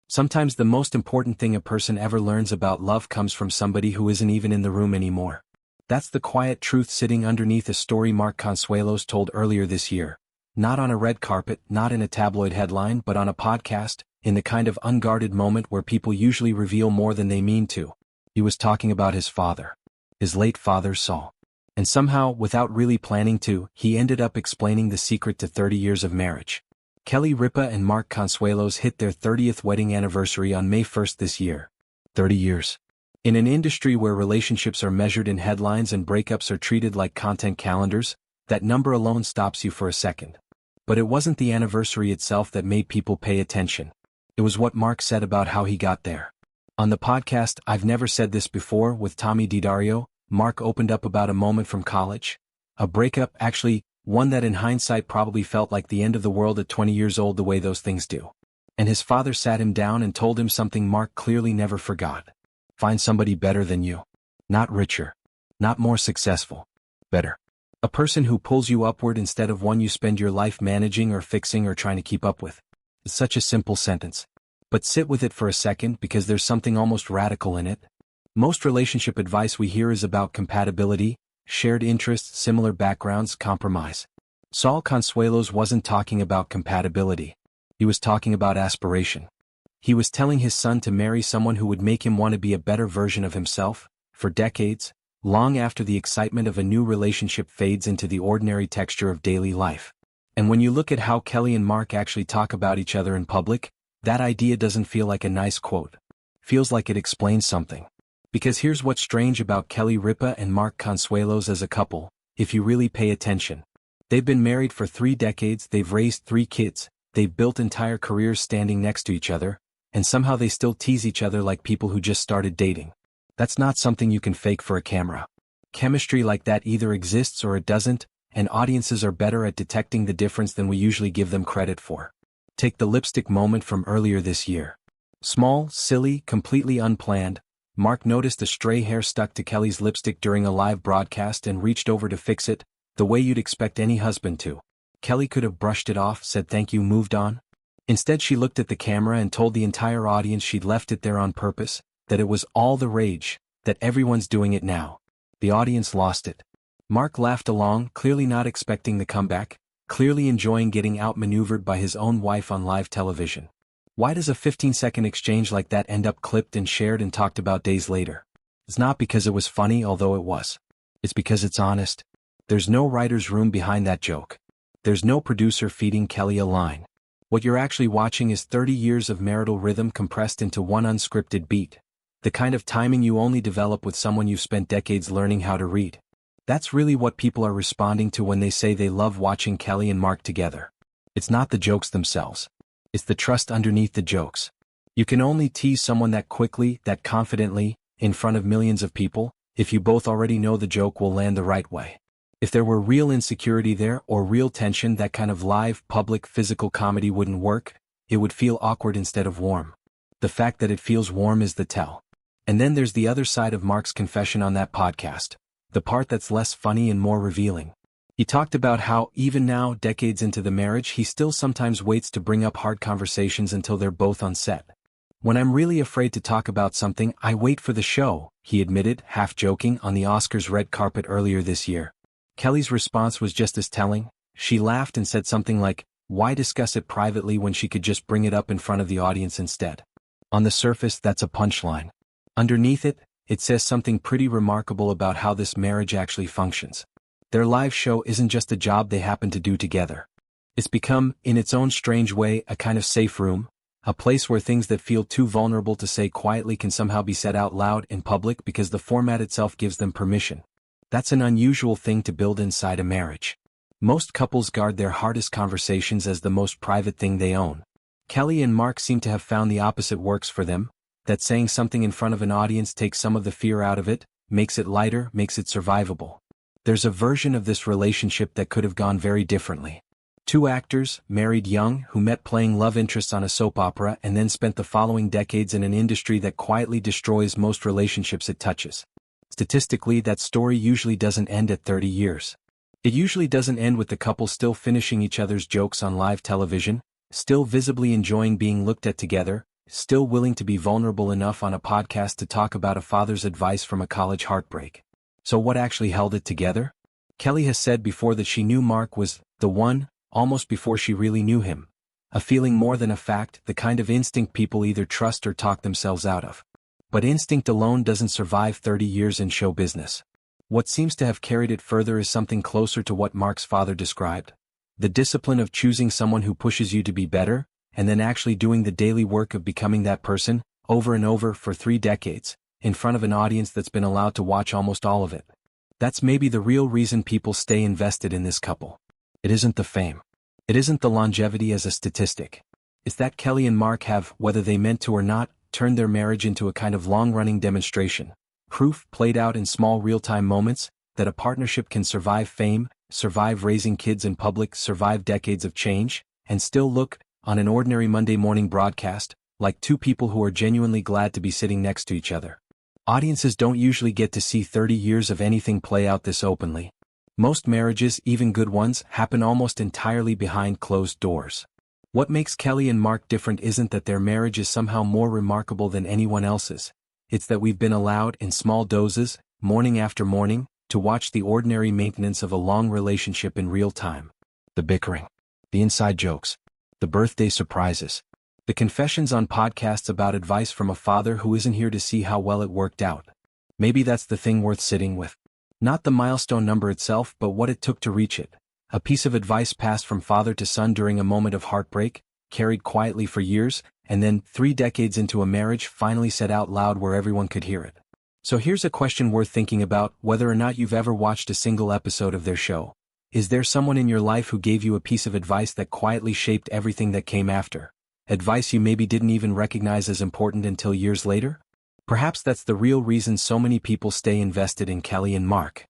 Sometimes the most important thing a person ever learns about love comes from somebody who isn't even in the room anymore. That's the quiet truth sitting underneath a story Mark Consuelos told earlier this year. Not on a red carpet, not in a tabloid headline, but on a podcast, in the kind of unguarded moment where people usually reveal more than they mean to. He was talking about his father. His late father, Saul. And somehow, without really planning to, he ended up explaining the secret to 30 years of marriage. Kelly Ripa and Mark Consuelos hit their 30th wedding anniversary on May 1st this year. 30 years. In an industry where relationships are measured in headlines and breakups are treated like content calendars, that number alone stops you for a second. But it wasn't the anniversary itself that made people pay attention. It was what Mark said about how he got there. On the podcast I've Never Said This Before with Tommy DiDario, Mark opened up about a moment from college. A breakup, actually, one that in hindsight probably felt like the end of the world at 20 years old the way those things do. And his father sat him down and told him something Mark clearly never forgot. Find somebody better than you. Not richer. Not more successful. Better. A person who pulls you upward instead of one you spend your life managing or fixing or trying to keep up with. It's such a simple sentence. But sit with it for a second because there's something almost radical in it. Most relationship advice we hear is about compatibility, shared interests, similar backgrounds, compromise. Saul Consuelos wasn't talking about compatibility. He was talking about aspiration. He was telling his son to marry someone who would make him want to be a better version of himself, for decades, long after the excitement of a new relationship fades into the ordinary texture of daily life. And when you look at how Kelly and Mark actually talk about each other in public, that idea doesn't feel like a nice quote. Feels like it explains something. Because here's what's strange about Kelly Ripa and Mark Consuelos as a couple, if you really pay attention. They've been married for 3 decades, they've raised 3 kids, they've built entire careers standing next to each other, and somehow they still tease each other like people who just started dating. That's not something you can fake for a camera. Chemistry like that either exists or it doesn't, and audiences are better at detecting the difference than we usually give them credit for. Take the lipstick moment from earlier this year. Small, silly, completely unplanned, Mark noticed a stray hair stuck to Kelly's lipstick during a live broadcast and reached over to fix it, the way you'd expect any husband to. Kelly could have brushed it off, said thank you, moved on. Instead she looked at the camera and told the entire audience she'd left it there on purpose, that it was all the rage, that everyone's doing it now. The audience lost it. Mark laughed along, clearly not expecting the comeback, clearly enjoying getting outmaneuvered by his own wife on live television. Why does a 15-second exchange like that end up clipped and shared and talked about days later? It's not because it was funny, although it was. It's because it's honest. There's no writer's room behind that joke. There's no producer feeding Kelly a line. What you're actually watching is 30 years of marital rhythm compressed into one unscripted beat. The kind of timing you only develop with someone you've spent decades learning how to read. That's really what people are responding to when they say they love watching Kelly and Mark together. It's not the jokes themselves. It's the trust underneath the jokes. You can only tease someone that quickly, that confidently, in front of millions of people, if you both already know the joke will land the right way. If there were real insecurity there or real tension, that kind of live, public, physical comedy wouldn't work. It would feel awkward instead of warm. The fact that it feels warm is the tell. And then there's the other side of Mark's confession on that podcast. The part that's less funny and more revealing. He talked about how, even now, decades into the marriage, he still sometimes waits to bring up hard conversations until they're both on set. When I'm really afraid to talk about something, I wait for the show, he admitted, half joking, on the Oscars red carpet earlier this year. Kelly's response was just as telling. She laughed and said something like, why discuss it privately when she could just bring it up in front of the audience instead? On the surface, that's a punchline. Underneath it, it says something pretty remarkable about how this marriage actually functions. Their live show isn't just a job they happen to do together. It's become, in its own strange way, a kind of safe room, a place where things that feel too vulnerable to say quietly can somehow be said out loud in public because the format itself gives them permission. That's an unusual thing to build inside a marriage. Most couples guard their hardest conversations as the most private thing they own. Kelly and Mark seem to have found the opposite works for them, that saying something in front of an audience takes some of the fear out of it, makes it lighter, makes it survivable. There's a version of this relationship that could have gone very differently. 2 actors, married young, who met playing love interests on a soap opera and then spent the following decades in an industry that quietly destroys most relationships it touches. Statistically, that story usually doesn't end at 30 years. It usually doesn't end with the couple still finishing each other's jokes on live television, still visibly enjoying being looked at together, still willing to be vulnerable enough on a podcast to talk about a father's advice from a college heartbreak. So what actually held it together? Kelly has said before that she knew Mark was the one, almost before she really knew him. A feeling more than a fact, the kind of instinct people either trust or talk themselves out of. But instinct alone doesn't survive 30 years in show business. What seems to have carried it further is something closer to what Mark's father described. The discipline of choosing someone who pushes you to be better, and then actually doing the daily work of becoming that person, over and over for 3 decades, in front of an audience that's been allowed to watch almost all of it. That's maybe the real reason people stay invested in this couple. It isn't the fame. It isn't the longevity as a statistic. It's that Kelly and Mark have, whether they meant to or not, turned their marriage into a kind of long-running demonstration. Proof, played out in small real-time moments, that a partnership can survive fame, survive raising kids in public, survive decades of change, and still look, on an ordinary Monday morning broadcast, like two people who are genuinely glad to be sitting next to each other. Audiences don't usually get to see 30 years of anything play out this openly. Most marriages, even good ones, happen almost entirely behind closed doors. What makes Kelly and Mark different isn't that their marriage is somehow more remarkable than anyone else's. It's that we've been allowed, in small doses, morning after morning, to watch the ordinary maintenance of a long relationship in real time. The bickering. The inside jokes. The birthday surprises. The confessions on podcasts about advice from a father who isn't here to see how well it worked out. Maybe that's the thing worth sitting with. Not the milestone number itself, but what it took to reach it. A piece of advice passed from father to son during a moment of heartbreak, carried quietly for years, and then, 3 decades into a marriage, finally said out loud where everyone could hear it. So here's a question worth thinking about, whether or not you've ever watched a single episode of their show. Is there someone in your life who gave you a piece of advice that quietly shaped everything that came after? Advice you maybe didn't even recognize as important until years later? Perhaps that's the real reason so many people stay invested in Kelly and Mark.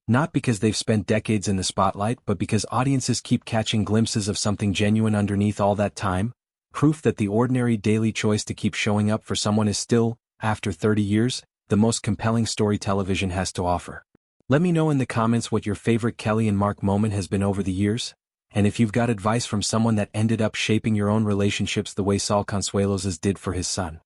Not because they've spent decades in the spotlight, but because audiences keep catching glimpses of something genuine underneath all that time. Proof that the ordinary daily choice to keep showing up for someone is still, after 30 years, the most compelling story television has to offer. Let me know in the comments what your favorite Kelly and Mark moment has been over the years, and if you've got advice from someone that ended up shaping your own relationships the way Consuelos's did for his son.